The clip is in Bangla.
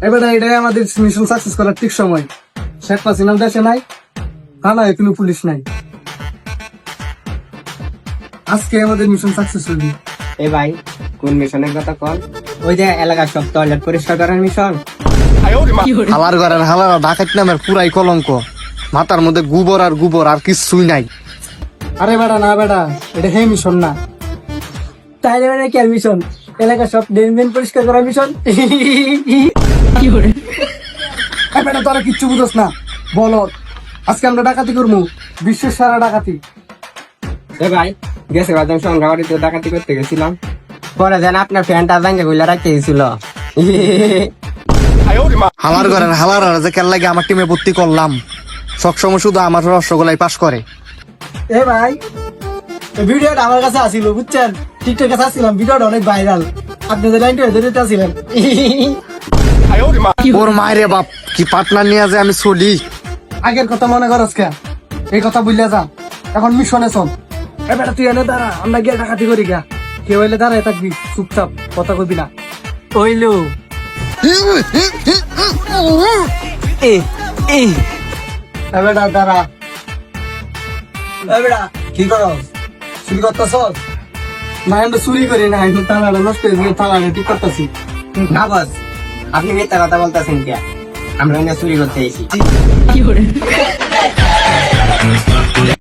এবার এটাই আমাদের মিশন সাকসেস করার ঠিক সময়। শেখ হাসিনা দেশে নাই, থানায় কোনো পুলিশ নাই, আজকে আমাদের মিশন সাকসেস হইবে। এ ভাই, কোন মিশনের কথা কল? ওই যে এলাকার সব টয়লেট পরিষ্কার করার মিশন। হালার ঘরের হালারা ডাকাত নামের পুরাই কলঙ্ক, মাথার মধ্যে গোবর আর গোবর আর কিছুই নাই। আরে বেটা না বেটা, এটা হে মিশন না। তাইলে মানে কি আর মিশন? এলাকা সব ড্রেন পরিষ্কার করার মিশন। এই বেটা তোরা কিচ্ছু বুঝোস না, বলো আজকে আমরা ডাকাতি করবো, বিশ্বের সারা ডাকাতি। এ ভাই, গেছে বাদ আমি সংগ্রাবাড়িতে ডাকাতি করতে গেছিলাম, পরে যেন আপনার ফ্যানটা ভাঙ্গে গুলা রাখতে গেছিল। হালার ঘরের হালারা যে কেন লাগে আমার টিমে ভর্তি করলাম, সবসময় শুধু আমার রসগোল্লাই পাস করে। এ ভাই, এই ভিডিওটা আমার কাছে আসিল, বুঝছেন? টিকটক কাছে আসছিলাম, ভিডিওটা অনেক ভাইরাল। আপনি যে লাইনটা ধরে আসছিলেন। ওর মায়েরে বাপ, কি পার্টনার নিয়ে যে আমি চলি। আগের কথা মনে করস কে? এই কথা বুঝলে যা, এখন মিশনে চল। এ বেটা তুই এনে দাঁড়া, আমরা গিয়ে ডাকাতি করি গা। কেউ হইলে দাঁড়ায় থাকবি, চুপচাপ কথা কইবি না। ওইলো এ বেটা দাঁড়া। বেটা কি করস? চুরি করতেছস? না আমরা চুরি করি না, আমি তালাটা নষ্ট হয়ে গিয়ে তালাটা ঠিক করতেছি। না বস, আপনি মিথ্যা কথা বলতেছেন কে? আমরা চুরি করতে এসেছি।